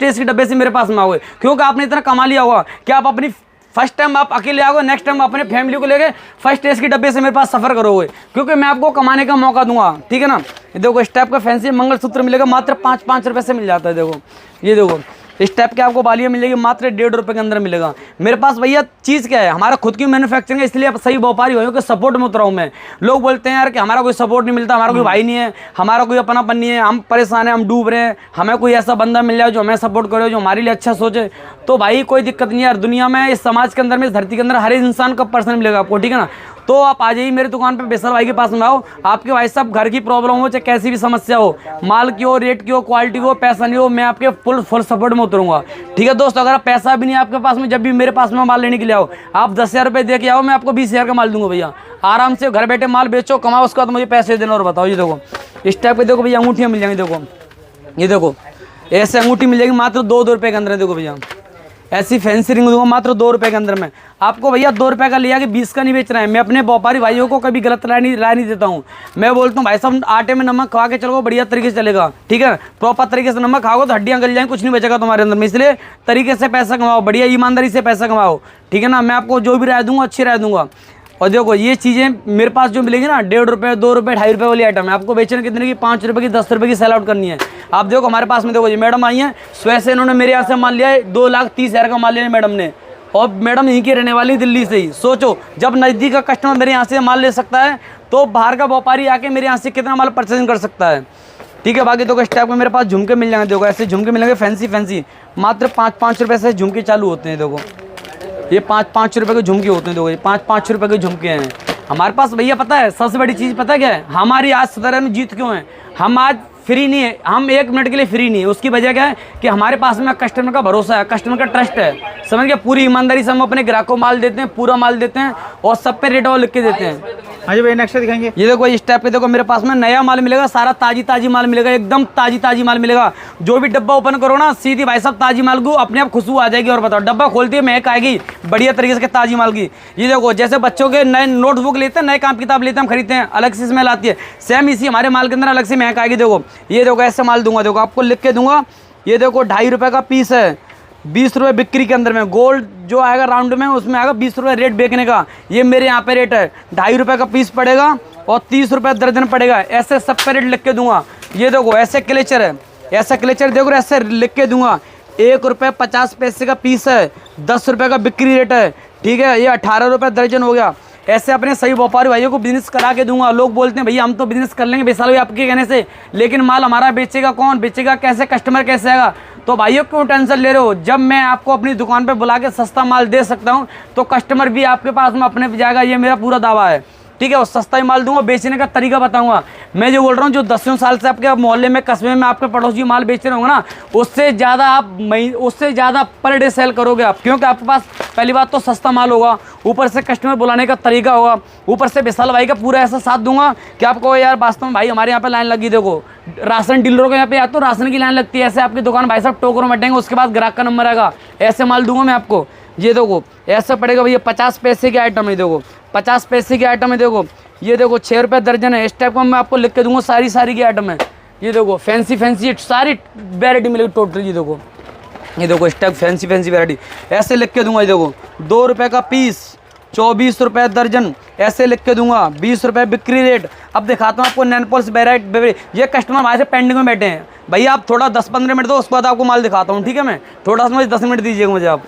एसी डब्बे से मेरे पास में आओगे, क्योंकि आपने इतना कमा लिया होगा कि आप अपनी फर्स्ट टाइम आप अकेले आओगे, नेक्स्ट टाइम अपने फैमिली को लेके फर्स्ट एसी डब्बे से मेरे पास सफर करोगे, क्योंकि मैं आपको कमाने का मौका दूंगा, ठीक है ना। देखो इस टाइप का फैंसी मंगलसूत्र मिलेगा मात्र 5 रुपये से मिल जाता है। देखो ये देखो इस टाइप के आपको बालियाँ मिलेगी मात्र 1.5 रुपये के अंदर मिलेगा। मेरे पास भैया चीज़ क्या है, हमारा खुद की मैन्युफैक्चरिंग है, इसलिए सही व्यापारी भाइयों के सपोर्ट में उतरा हूँ मैं। लोग बोलते हैं यार कि हमारा कोई सपोर्ट नहीं मिलता, हमारा कोई भाई नहीं है, हमारा कोई अपनापन नहीं है, हम परेशान हैं, हम डूब रहे हैं, हमें कोई ऐसा बंदा मिल जाए जो हमें सपोर्ट करे, जो हमारे लिए अच्छा सोचे, तो भाई कोई दिक्कत नहीं है यार। दुनिया में, इस समाज के अंदर में, इस धरती के अंदर हर एक इंसान का पर्सन मिलेगा आपको, ठीक है ना। तो आप आ जाइए मेरी दुकान पे, विशाल भाई के पास में आओ। आपके भाई साहब घर की प्रॉब्लम हो, चाहे कैसी भी समस्या हो, माल की हो, रेट की हो, क्वालिटी की हो, पैसा नहीं हो, मैं आपके फुल सपोर्ट में उतरूंगा, ठीक है दोस्तों। अगर पैसा भी नहीं है आपके पास में, जब भी मेरे पास में माल लेने के लिए आओ, आप 10,000 रुपये दे के आओ, मैं आपको 20,000 का माल दूंगा भैया। आराम से घर बैठे माल बेचो, कमाओ, उसके बाद मुझे पैसे देना और बताओ। ये देखो इस टाइप के देखो भैया अंगूठियाँ मिल जाएंगी। देखो ये देखो ऐसे अंगूठी मिल जाएगी मात्र 2 रुपये के अंदर। देखो भैया ऐसी फैंसी रिंग दूंगा मात्र 2 रुपये के अंदर में आपको। भैया 2 रुपये का लिया कि 20 का नहीं बेच रहा है। मैं अपने व्यापारी भाइयों को कभी गलत राय नहीं देता हूँ। मैं बोलता हूँ भाई साहब आटे में नमक खा के चलो, बढ़िया तरीके से चलेगा, ठीक है। प्रॉपर तरीके से नमक खाओ तो हड्डियाँ गल जाएंगी, कुछ नहीं बचेगा तुम्हारे अंदर में। इसलिए तरीके से पैसा कमाओ, बढ़िया ईमानदारी से पैसा कमाओ, ठीक है ना। मैं आपको जो भी राय दूंगा अच्छी राय दूंगा। और देखो ये चीज़ें मेरे पास जो मिलेंगी ना 1.5 रुपये 2 रुपये 2.5 रुपये वाली आइटम है, आपको बेचने कितने की 5 रुपये की 10 रुपये की सेल आउट करनी है। आप देखो हमारे पास में देखो जी मैडम आई हैं, स्वयं से इन्होंने मेरे यहाँ से माल लिया है 2,30,000 का माल लिया है मैडम ने, और मैडम यहीं की रहने वाली दिल्ली से ही। सोचो जब नज़दीक का कस्टमर मेरे यहाँ से माल ले सकता है तो बाहर का व्यापारी आके मेरे यहाँ से कितना माल परचेजिंग कर सकता है। ठीक है, बाकी तो इस टाइप में मेरे पास झुमके मिल जाएंगे। देखो ऐसे झुमके मिलेंगे फैंसी मात्र 5-5 रुपये से झुमके चालू होते हैं। देखो ये 5-5 रुपये के झुमके होते हैं। देखो ये 5-5 रुपये के झुमके हैं हमारे पास भैया। पता है सबसे बड़ी चीज़ पता है क्या है, हमारी आज सदर में जीत क्यों है, हम आज फ्री नहीं है, हम 1 मिनट के लिए फ्री नहीं है। उसकी वजह क्या है कि हमारे पास में कस्टमर का भरोसा है, कस्टमर का ट्रस्ट है, समझ गए। पूरी ईमानदारी से हम अपने ग्राहकों को माल देते हैं, पूरा माल देते हैं और सब पे रेट और लिख के देते हैं। हाँ जी भैया नेक्स्ट दिखाएंगे। ये देखो इस टाइप के देखो मेरे पास में नया माल मिलेगा, सारा ताजी माल मिलेगा, एकदम ताजी माल मिलेगा। जो भी डब्बा ओपन करो ना सीधी भाई साहब ताजी माल को अपने आप खुशबू आ जाएगी। और बताओ डब्बा खोलती है महक आएगी बढ़िया तरीके से ताजी माल की। ये देखो जैसे बच्चों के नए नोटबुक लेते हैं, नए काम किताब लेते हैं, हम खरीदते हैं, अलग से स्मेल आती है, सेम इसी हमारे माल के अंदर अलग से महक आएगी। देखो ये देखो ऐसे माल दूंगा, देखो आपको लिख के दूंगा। ये देखो 2.5 रुपये का पीस है, 20 रुपये बिक्री के अंदर में। गोल्ड जो आएगा राउंड में उसमें आएगा 20 रुपये रेट बेचने का। ये मेरे यहाँ पे रेट है 2.5 रुपये का पीस पड़ेगा और 30 रुपये दर्जन पड़ेगा। ऐसे सब पे रेट लिख के दूंगा। ये देखो ऐसे क्लेचर है, ऐसा क्लेचर देखो ऐसे लिख के दूंगा। 1 रुपये 50 पैसे का पीस है, 10 रुपये का बिक्री रेट है। ठीक है, ये 18 रुपये दर्जन हो गया। ऐसे अपने सही व्यापारी भाइयों को बिजनेस करा के दूंगा। लोग बोलते हैं भैया हम तो बिजनेस कर लेंगे विशाल भाई आपके कहने से, लेकिन माल हमारा बेचेगा कौन, बेचेगा कैसे, कस्टमर कैसे आएगा। तो भाइयों क्यों टेंशन ले रहे हो, जब मैं आपको अपनी दुकान पे बुला के सस्ता माल दे सकता हूँ तो कस्टमर भी आपके पास में अपने जाएगा, ये मेरा पूरा दावा है। ठीक है, और सस्ता ही माल दूंगा, बेचने का तरीका बताऊंगा। मैं जो बोल रहा हूँ जो 10 साल से आपके मोहल्ले में कस्बे में आपके पड़ोसी माल बेच रहे होंगे ना, उससे ज़्यादा पर डे सेल करोगे आप, क्योंकि आपके पास पहली बात तो सस्ता माल होगा, ऊपर से कस्टमर बुलाने का तरीका होगा, ऊपर से विशाल भाई का पूरा ऐसा साथ दूंगा कि आपको यार वास्तव में भाई हमारे यहाँ पे लाइन लगी। देखो राशन डीलरों के यहाँ पे या तो राशन की लाइन लगती है, ऐसे आपकी दुकान भाई साहब टोकरों में बैठेंगे, उसके बाद ग्राहक का नंबर आएगा, ऐसे माल दूंगा मैं आपको। ये देखो ऐसा पड़ेगा भैया 50 पैसे की आइटम है। देखो 50 पैसे की आइटम है। देखो ये देखो 6 रुपये दर्जन है। इस टाइप का मैं आपको लिख के दूंगा, सारी की आइटम है। ये देखो फैंसी सारी वेराइटी मिलेगी टोटल। ये देखो इस टाइप फैंसी वेराइटी ऐसे लिख के दूंगा। ये देखो 2 रुपये का पीस, 24 रुपये दर्जन, ऐसे लिख के दूंगा। 20 रुपये बिक्री रेट। अब दिखाता हूँ आपको नैनपोल्स वेराइटी। ये कस्टमर हमारे से पेंडिंग में बैठे हैं, भैया आप थोड़ा 10-15 मिनट दो, उसके बाद आपको माल दिखाता हूँ। ठीक है, मैं थोड़ा सा मुझे 10 मिनट दीजिएगा मुझे आप।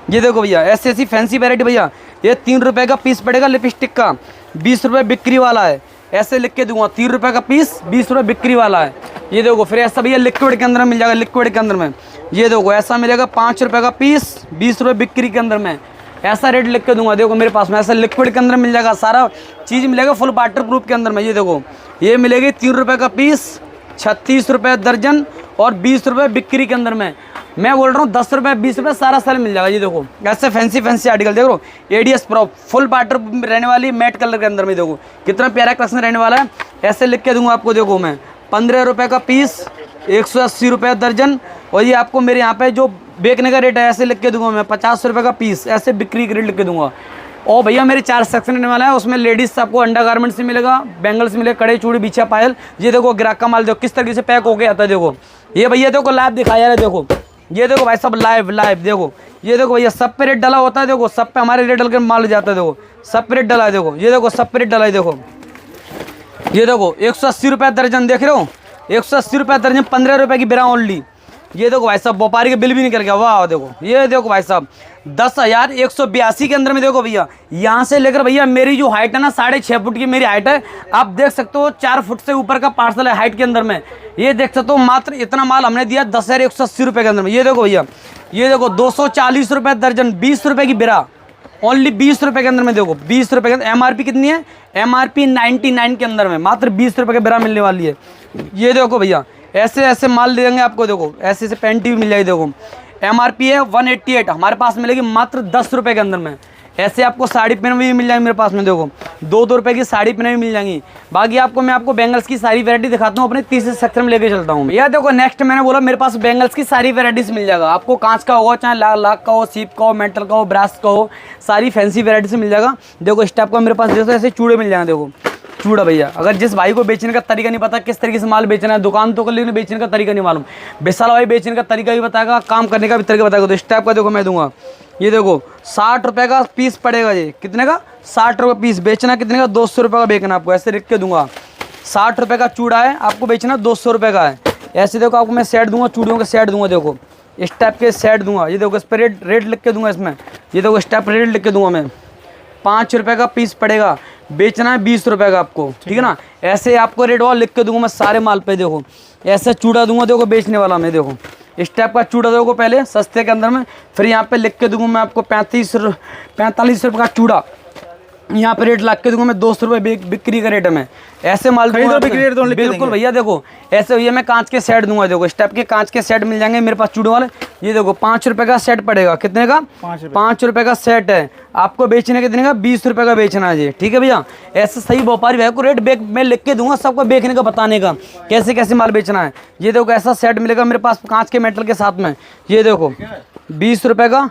ये देखो भैया ऐसी फैंसी वेराइटी भैया, ये 3 रुपये का पीस पड़ेगा लिपस्टिक का, 20 रुपये बिक्री वाला है, ऐसे लिख के दूंगा। 3 रुपये का पीस, 20 रुपये बिक्री वाला है। ये देखो फिर ऐसा भैया लिक्विड के अंदर मिल जाएगा, लिक्विड के अंदर में। ये देखो ऐसा मिलेगा 5 रुपये का पीस, 20 रुपये बिक्री के अंदर में, ऐसा रेट लिख के दूंगा। देखो मेरे पास में ऐसा लिक्विड के अंदर मिल जाएगा, सारा चीज़ मिलेगा फुल वाटर प्रूफ के अंदर में। ये देखो ये मिलेगी 3 रुपये का पीस, 36 रुपये दर्जन और 20 रुपये बिक्री के अंदर में। मैं बोल रहा हूँ 10 रुपये 20 रुपये सारा साल मिल जाएगा। ये देखो ऐसे फैंसी आर्टिकल देखो, एडीएस प्रो फुल वाटर रहने वाली मैट कलर के अंदर में। देखो कितना प्यारा कलेक्शन रहने वाला है, ऐसे लिख के दूंगा आपको। देखो मैं 15 रुपये का पीस, 180 रुपये दर्जन, और ये आपको मेरे यहाँ पे जो बेचने का रेट है ऐसे लिख के दूंगा मैं 50 रुपये का पीस, ऐसे बिक्री का रेट लिख के दूंगा। और भैया मेरे 4 सेक्शन रहने वाला है, उसमें लेडीज़ आपको अंडर गारमेंट से मिलेगा, बैंगल्स मिलेगा, कड़े चूड़ी बिछा पायल। ये देखो ग्राहक का माल देखो किस तरीके से पैक होके आता है। देखो ये भैया देखो लाइव दिखाया है। देखो ये देखो भाई सब लाइव देखो, ये देखो भैया सब पे रेट डला होता है। देखो सब पे हमारे रेट डल के माल जाता है। देखो सब पे रेट डला है। देखो ये देखो सब पे रेट डला है। देखो ये देखो 180 रुपये दर्जन देख रहे हो, 180 रुपये दर्जन, 15 रुपये की बिरा ओनली। ये देखो भाई साहब व्यापारी का बिल भी निकल गया। वाह देखो ये देखो भाई साहब 10,182 के अंदर में। देखो भैया यहाँ से लेकर भैया मेरी जो हाइट है ना 6.5 फुट की मेरी हाइट है, आप देख सकते हो 4 फुट से ऊपर का पार्सल है हाइट के अंदर में। ये देख सकते हो मात्र इतना माल हमने दिया 10,180 रुपये के अंदर में। ये देखो भैया ये देखो 240 रुपये दर्जन, 20 रुपये की बिरा, ओनली 20 रुपये के अंदर में। देखो 20 रुपये के अंदर। एमआरपी कितनी है, एमआरपी 99 के अंदर में, मात्र 20 रुपये की बिरा मिलने वाली है। ये देखो भैया ऐसे माल देंगे आपको। देखो ऐसे पैंटी भी मिल जाएगी। देखो एमआरपी है 188, हमारे पास मिलेगी मात्र 10 रुपये के अंदर में। ऐसे आपको साड़ी पेन भी मिल जाएंगी मेरे पास में। देखो 2-2 रुपये की साड़ी पेन भी मिल जाएंगी। बाकी मैं आपको बैंगल्स की सारी वैरायटी दिखाता हूँ, अपने तीसरे सेक्टर में लेके चलता हूँ। यह देखो नेक्स्ट मैंने बोला मेरे पास बैंगल्स की सारी वैरायटीज मिल जाएगा आपको। कांच का होगा, चाहे लाख का हो, सीप का हो, मेटल का हो, ब्रास का हो, सारी फैंसी वैरायटी से मिल जाएगा। देखो इस टाइप का मेरे पास जैसे ऐसे चूड़े मिल जाएंगे। देखो चूड़ा भैया, अगर जिस भाई को बेचने का तरीका नहीं पता, किस तरीके से माल बेचना है, दुकान तो कर लेकिन बेचने का तरीका नहीं मालूम, विशाल भाई बेचने का तरीका भी बताएगा, काम करने का भी तरीका बताएगा। तो इस टाइप का देखो मैं दूंगा। ये देखो 60 रुपये का पीस पड़ेगा। ये कितने का, 60 रुपये पीस। बेचना कितने का? 200 रुपये का बेचना आपको, ऐसे लिख के दूंगा। 60 रुपये का चूड़ा है, आपको बेचना 200 रुपये का है। ऐसे देखो आपको मैं सेट दूंगा, चूड़ियों के सेट दूंगा, देखो इस टाइप के सेट दूंगा। ये देखो इस पर रेट लिख के दूंगा इसमें, ये देखो इस टाइप रेट लिख के दूंगा मैं। 5 रुपये का पीस पड़ेगा, बेचना है 20 रुपये का आपको, ठीक है ना। ऐसे आपको रेट और लिख के दूंगा मैं सारे माल पे। देखो ऐसे चूड़ा दूंगा, देखो बेचने वाला मैं, देखो इस टाइप का चूड़ा देखो पहले सस्ते के अंदर में, फिर यहाँ पे लिख के दूंगा मैं आपको 45 रुपये का चूड़ा। यहाँ पे रेट लग के दूंगा मैं 200 रुपये बिक्री का रेट है मैं। ऐसे माल दूंगा बिल्कुल भैया। देखो ऐसे भैया मैं कांच के सेट दूंगा, देखो इस टाइप के कांच के सेट मिल जाएंगे मेरे पास चूड़ों वाले। ये देखो 5 रुपये का सेट पड़ेगा, कितने का? 5 रुपये का सेट है, आपको बेचने कितने का? 20 रुपये का बेचना है जी, ठीक है भैया। ऐसे सही व्यापारी भाई को रेट मैं लिख के दूंगा सबको, बेचने का बताने का कैसे कैसे माल बेचना है। ये देखो ऐसा सेट मिलेगा मेरे पास कांच के मेटल के साथ में। ये देखो 20 रुपये का,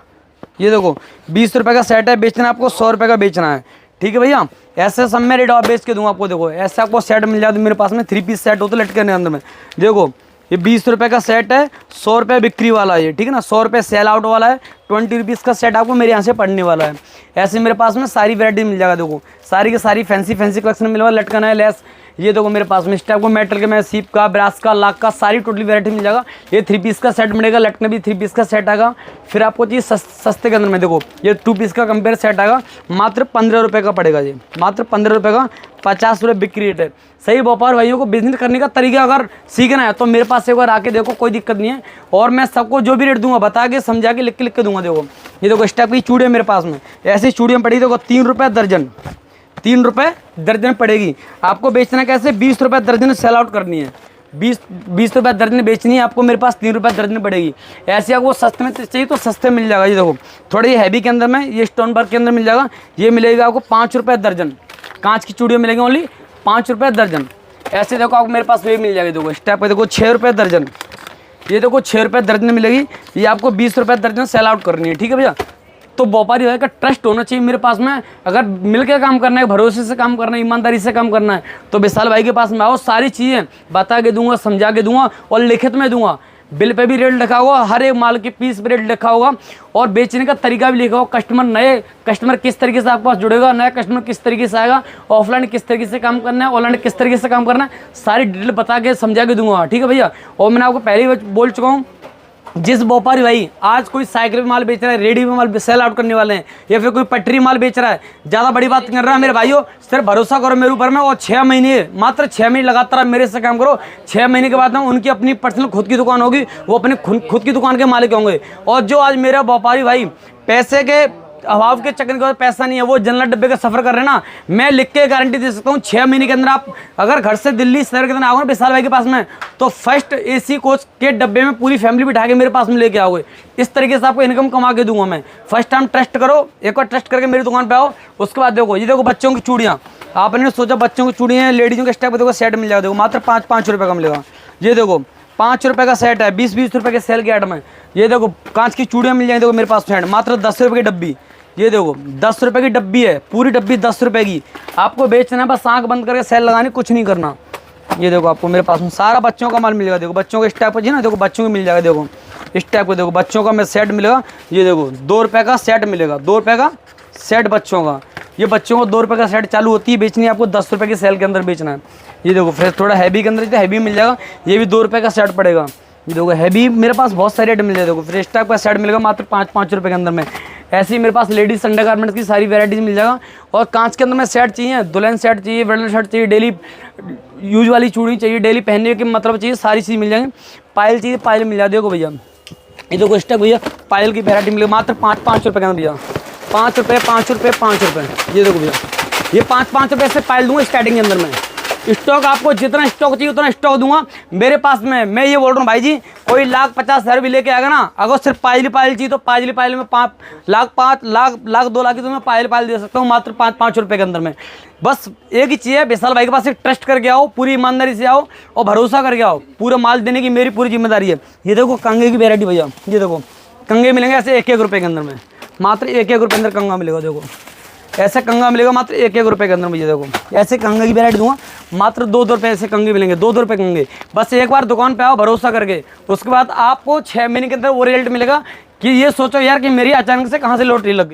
ये देखो 20 रुपये का सेट है, बेचना आपको 100 रुपये का बेचना है, ठीक है भैया। ऐसे सब मैं रेट और बेच के दूंगा आपको। देखो ऐसे आपको सेट मिल जाता है मेरे पास में, 3 पीस सेट होते लटके अंदर में। देखो ये 20 रुपये का सेट है, 100 रुपये बिक्री वाला है ये, ठीक है ना। 100 रुपये सेल आउट वाला है, 20 रुपीज़ का सेट आपको मेरे यहाँ से पड़ने वाला है। ऐसे मेरे पास में सारी वैरायटी मिल जाएगा। देखो सारी की सारी फैंसी कलेक्शन मिलेगा, लटकन है, लेस। ये देखो मेरे पास में इस टाइप को मेटल के मैं सीप का, ब्रास का, लाख का, सारी टोटली वैरायटी मिल जाएगा। ये 3 पीस का सेट मिलेगा, लटकन भी 3 पीस का सेट आएगा। फिर आपको चीज़ सस्ते के अंदर में देखो ये 2 पीस का कंपेयर सेट आएगा, मात्र 15 रुपये का पड़ेगा ये, मात्र 15 रुपये का। 50 रुपये बिक्री रेट है। सही व्यापार भाइयों को बिजनेस करने का तरीका अगर सीखना है तो मेरे पास एक बार आके देखो, कोई दिक्कत नहीं है। और मैं सबको जो भी रेट दूंगा बता के समझा के लिख के दूंगा। देखो ये देखो इस टाइप की चूड़ियाँ मेरे पास में, ऐसी चूड़ियाँ पड़ी, देखो 3 रुपये दर्जन, 3 रुपये दर्जन पड़ेगी। आपको बेचना कैसे? 20 रुपये दर्जन सेल आउट करनी है, 20 रुपये दर्जन बेचनी है आपको, मेरे पास 3 रुपये दर्जन पड़ेगी। ऐसे आपको सस्ते में चाहिए तो सस्ते मिल जाएगा। ये देखो थोड़ी हैवी के अंदर में, ये स्टोन वर्क के अंदर मिल जाएगा। ये मिलेगा आपको 5 रुपये दर्जन, कांच की चूड़ियाँ मिलेंगी ओनली 5 रुपये दर्जन। ऐसे देखो आपको मेरे पास ये मिल जाएगी। देखो इस टाइप का देखो 6 रुपये दर्जन, ये देखो 6 रुपये दर्जन मिलेगी। ये आपको 20 रुपये दर्जन सेल आउट करनी है, ठीक है भैया। तो व्यापारी भाई का ट्रस्ट होना चाहिए मेरे पास में। अगर मिलकर काम करना है, भरोसे से काम करना है, ईमानदारी से काम करना है, तो विशाल भाई के पास में आओ। सारी चीज़ें बता के दूंगा, समझा के दूंगा और लिखित में दूंगा। बिल पे भी रेट लिखा होगा, हर एक माल के पीस पे रेट लिखा होगा और बेचने का तरीका भी लिखा होगा। कस्टमर, नए कस्टमर किस तरीके से आपके पास जुड़ेगा, नया कस्टमर किस तरीके से आएगा, ऑफलाइन किस तरीके से काम करना है, ऑनलाइन किस तरीके से काम करना है, सारी डिटेल बता के समझा के दूंगा, ठीक है भैया। और मैंने आपको पहले ही बोल चुका हूँ, जिस व्यापारी भाई आज कोई साइकिल पे माल बेच रहा है, रेडी में माल सेल आउट करने वाले हैं, या फिर कोई पटरी माल बेच रहा है, ज़्यादा बड़ी बात कर रहा है मेरे भाइयों, सिर्फ भरोसा करो मेरे ऊपर में। और 6 महीने, मात्र 6 महीने लगातार मेरे से काम करो। 6 महीने के बाद में उनकी अपनी पर्सनल खुद की दुकान होगी, वो अपने खुद की दुकान के मालिक होंगे। और जो आज मेरा व्यापारी भाई पैसे के अभाव के चक्कर के बाद पैसा नहीं है, वो जनरल डब्बे का सफर कर रहे हैं ना, मैं लिख के गारंटी दे सकता हूँ 6 महीने के अंदर आप अगर घर से दिल्ली शहर के अंदर आओगे ना विशाल भाई के पास में, तो फर्स्ट AC कोच के डब्बे में पूरी फैमिली बिठा के मेरे पास में लेके आओगे। इस तरीके से आपको इनकम कमा के दूंगा मैं। फर्स्ट टाइम ट्रस्ट करो, एक बार ट्रस्ट करके मेरी दुकान पे आओ। उसके बाद देखो ये देखो बच्चों की चूड़ियाँ, आपने सोचा बच्चों की चूड़ियाँ, लेडीजों के स्टेप पे देखो सेट मिल जाएगा। देखो मात्र 5-5 रुपये का मिलेगा। ये देखो 5 रुपये का सेट है, 20-20 रुपये के सेल के आइटम है। ये देखो कांच की चूड़ियाँ मिल जाएंगी, देखो मेरे पास सेट मात्र 10 रुपये की डब्बी। ये देखो 10 रुपये की डब्बी है, पूरी डब्बी 10 रुपये की। आपको बेचना है, बस आंख बंद करके सेल लगानी, कुछ नहीं करना। ये देखो आपको मेरे पास में सारा बच्चों का माल मिलेगा। देखो बच्चों के इस टाइप का जी ना, देखो बच्चों को मिल जाएगा। देखो इस टाइप को देखो बच्चों का मैं सेट मिलेगा। ये देखो 2 रुपये का सेट मिलेगा, 2 रुपये का सेट बच्चों का। ये बच्चों को 2 रुपये का सेट चालू होती है बेचनी है, आपको 10 रुपये के सेल के अंदर बेचना है। ये देखो फिर थोड़ा हैवी के अंदर हैवी मिल जाएगा, ये भी 2 रुपये का सेट पड़ेगा। ये देखो हैवी मेरे पास बहुत सारे रेट मिल जाए। देखो फिर इस टाइप का सेट मिलेगा मात्र 5-5 रुपये के अंदर में। ऐसे ही मेरे पास लेडीज संडे गारमेंट्स की सारी वैरायटीज मिल जाएगा। और कांच के अंदर में सेट चाहिए, दुल्हन सेट चाहिए, ब्राइडल सेट चाहिए, डेली यूज वाली चूड़ी चाहिए, डेली पहनने के मतलब चाहिए, सारी चीज़ मिल जाएंगी। पायल चाहिए, पायल मिल जाए। देखो भैया ये देखो इस टाइप भैया पायल की वैरायटी मिलेगी मात्र 5-5 रुपये के अंदर भैया। 5 रुपये, 5 रुपये, 5 रुपये। ये देखो भैया ये 5-5 रुपये से पायल दूंगा स्टार्टिंग के अंदर में। स्टॉक आपको जितना स्टॉक चाहिए उतना स्टॉक दूंगा मेरे पास में। मैं ये बोल रहा हूँ भाई जी, कोई 1,50,000 भी लेके आएगा ना, अगर सिर्फ पायल चाहिए तो पायल में 5 लाख 2 लाख की तो मैं पायल दे सकता हूँ मात्र 5-5 रुपये के अंदर में। बस एक ही चीज़ है, विशाल भाई के पास एक ट्रस्ट करके आओ, पूरी ईमानदारी से आओ और भरोसा करके आओ। पूरा माल देने की मेरी पूरी जिम्मेदारी है। ये देखो कंगे की वैरायटी भैया, ये देखो कंगे मिलेंगे ऐसे 1-1 रुपये के अंदर में, मात्र 1-1 रुपये अंदर कंगा मिलेगा। देखो ऐसे कंगा मिलेगा मात्र 1-1 रुपये के अंदर भैया। देखो ऐसे कंगे की वैरायटी दूंगा मात्र 2-2 रुपये ऐसे कंगे मिलेंगे, 2-2 रुपये कंगे। बस एक बार दुकान पे आओ भरोसा करके, उसके बाद आपको 6 महीने के अंदर वो रिजल्ट मिलेगा कि ये सोचो यार कि मेरी अचानक से कहाँ से लॉटरी लग गई।